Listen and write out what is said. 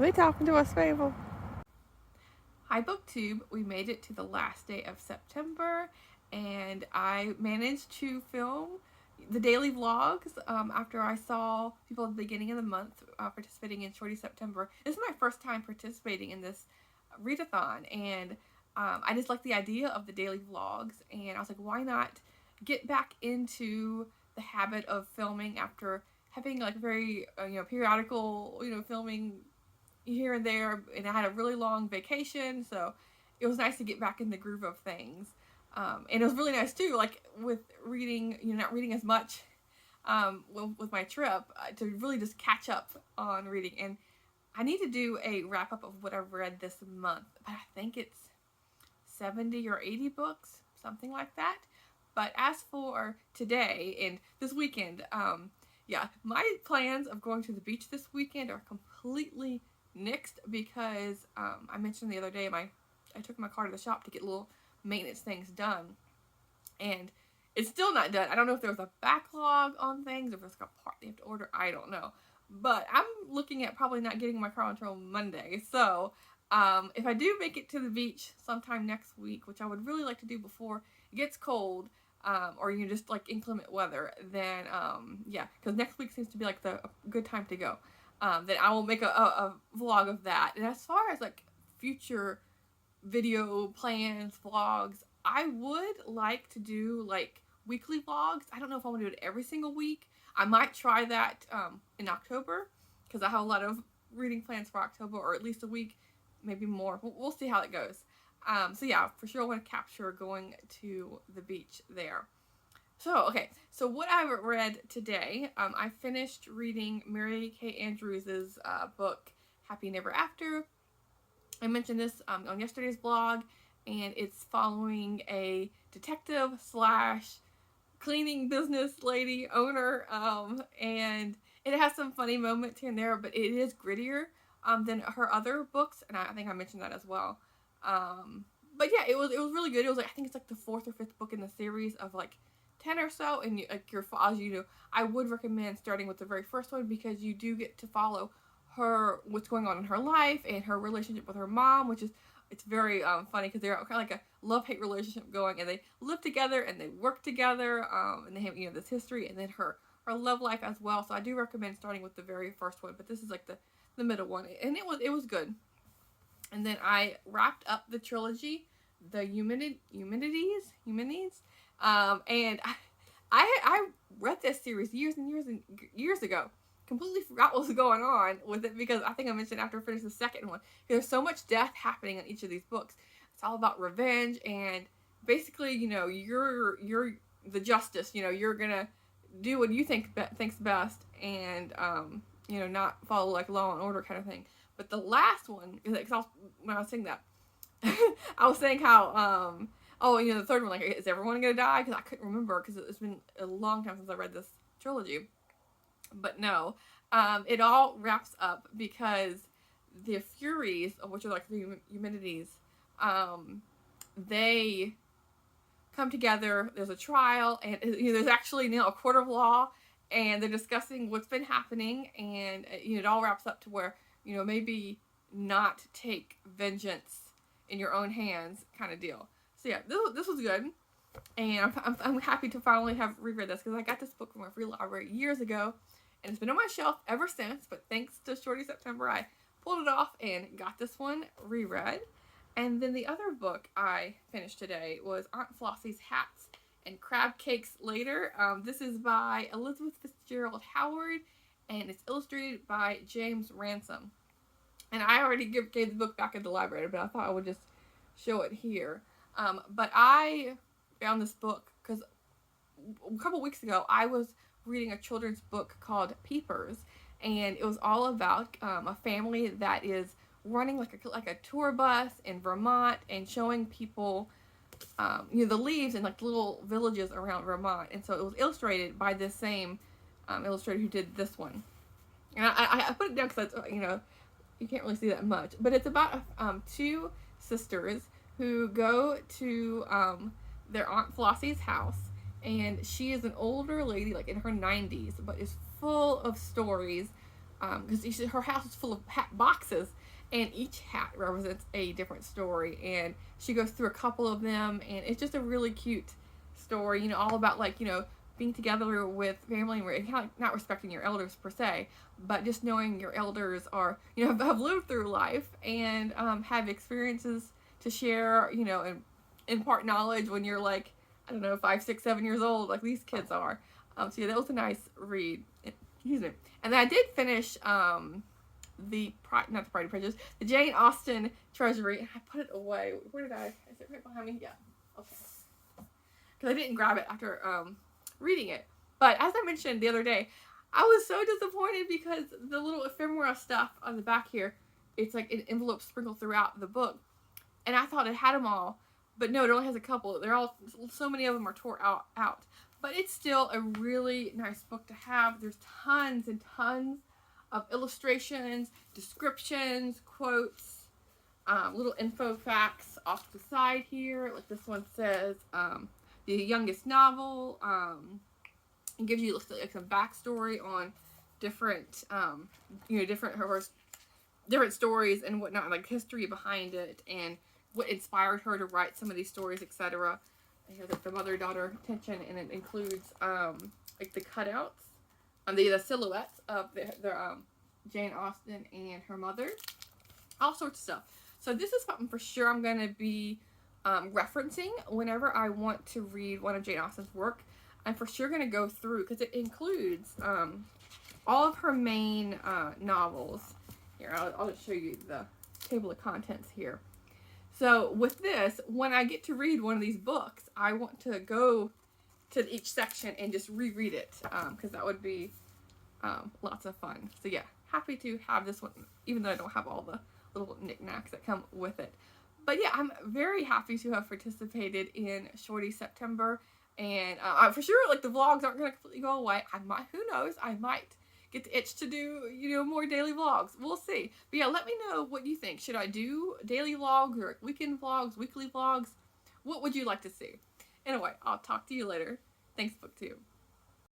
They talking to us, Fable. Hi, BookTube. We made it to the last day of September, and I managed to film the daily vlogs after I saw people at the beginning of the month participating in Shorty September. This is my first time participating in this readathon, and I just like the idea of the daily vlogs, and I was like, why not get back into the habit of filming after having like very periodical filming here and there, and I had a really long vacation, so it was nice to get back in the groove of things. And it was really nice too, like with reading, not reading as much with my trip, to really just catch up on reading. And I need to do a wrap up of what I've read this month, but I think it's 70 or 80 books, something like that. But as for today and this weekend, my plans of going to the beach this weekend are completely nixed because I mentioned the other day I took my car to the shop to get little maintenance things done, and it's still not done. I don't know if there was a backlog on things, if there's like a part they have to order, I don't know. But I'm looking at probably not getting my car until Monday. So if I do make it to the beach sometime next week, which I would really like to do before it gets cold, or just like inclement weather, then because next week seems to be like a good time to go. Then I will make a vlog of that. And as far as like future video plans, vlogs, I would like to do like weekly vlogs. I don't know if I want to do it every single week. I might try that in October, because I have a lot of reading plans for October, or at least a week, maybe more. We'll see how it goes. For sure I want to capture going to the beach there. So what I read today, I finished reading Mary Kay Andrews' book, Happy Never After. I mentioned this on yesterday's blog, and it's following a detective / cleaning business lady owner, and it has some funny moments here and there, but it is grittier than her other books, and I think I mentioned that as well. But yeah, it was really good. It was like, I think it's like the 4th or 5th book in the series of like 10 or so, and I would recommend starting with the very first one, because you do get to follow her, what's going on in her life, and her relationship with her mom, which is, it's very funny, because they're kind of like a love-hate relationship going, and they live together and they work together, and they have this history, and then her love life as well. So I do recommend starting with the very first one, but this is like the middle one, and it was good. And then I wrapped up the trilogy, the Humanities, and I read this series years and years and years ago. Completely forgot what was going on with it, because I think I mentioned after I finished the second one, there's so much death happening in each of these books. It's all about revenge, and basically, you're the justice. You're gonna do what you think's best, and not follow like Law and Order kind of thing. But the last one, because when I was saying that, I was saying how the third one, like, is everyone gonna die? Because I couldn't remember, because it's been a long time since I read this trilogy. But no, it all wraps up because the Furies, which are like the Humanities, they come together. There's a trial, and there's actually now a court of law, and they're discussing what's been happening, and it all wraps up to where maybe not take vengeance in your own hands, kind of deal. So yeah, this was good, and I'm happy to finally have reread this, because I got this book from a free library years ago, and it's been on my shelf ever since. But thanks to Shorty September, I pulled it off and got this one reread. And then the other book I finished today was Aunt Flossie's Hats and Crab Cakes Later. This is by Elizabeth Fitzgerald Howard, and it's illustrated by James Ransom. And I already gave the book back at the library, but I thought I would just show it here. But I found this book because a couple weeks ago I was reading a children's book called Peepers, and it was all about a family that is running like a tour bus in Vermont and showing people the leaves and like little villages around Vermont. And so it was illustrated by this same illustrator who did this one. And I put it down because you can't really see that much, but it's about two sisters who go to their Aunt Flossie's house, and she is an older lady, like in her 90s, but is full of stories because her house is full of hat boxes, and each hat represents a different story, and she goes through a couple of them, and it's just a really cute story, you know, all about, like, you know, being together with family and kind of not respecting your elders per se, but just knowing your elders are, you know, have lived through life and have experiences to share, you know, and impart knowledge when you're like, I don't know, 5, 6, 7 years old, like these kids are. So yeah, that was a nice read. Excuse me. And then I did finish not the Pride and Prejudice, the Jane Austen Treasury, and I put it away. Where did I? Is it right behind me? Yeah. Okay. Because I didn't grab it after reading it. But as I mentioned the other day, I was so disappointed because the little ephemera stuff on the back here, it's like an envelope sprinkled throughout the book, and I thought it had them all, but no, it only has a couple. They're all, so many of them are tore out. But it's still a really nice book to have. There's tons and tons of illustrations, descriptions, quotes, little info facts off the side here. Like this one says, the youngest novel. It gives you like some backstory on different, you know, different stories and whatnot, like history behind it and what inspired her to write some of these stories, etc. And here's like the mother-daughter tension, and it includes like the cutouts, the silhouettes of the Jane Austen and her mother, all sorts of stuff. So this is something for sure I'm going to be referencing whenever I want to read one of Jane Austen's work. I'm for sure going to go through, because it includes all of her main novels. Here, I'll just show you the table of contents here. So with this, when I get to read one of these books, I want to go to each section and just reread it, because that would be lots of fun. So yeah, happy to have this one, even though I don't have all the little knickknacks that come with it. But yeah, I'm very happy to have participated in Shorty September, and for sure, like, the vlogs aren't going to completely go away. I might, who knows, I might get the itch to do, you know, more daily vlogs. We'll see. But yeah, let me know what you think. Should I do daily vlogs or weekend vlogs, weekly vlogs? What would you like to see? Anyway, I'll talk to you later. Thanks, BookTube.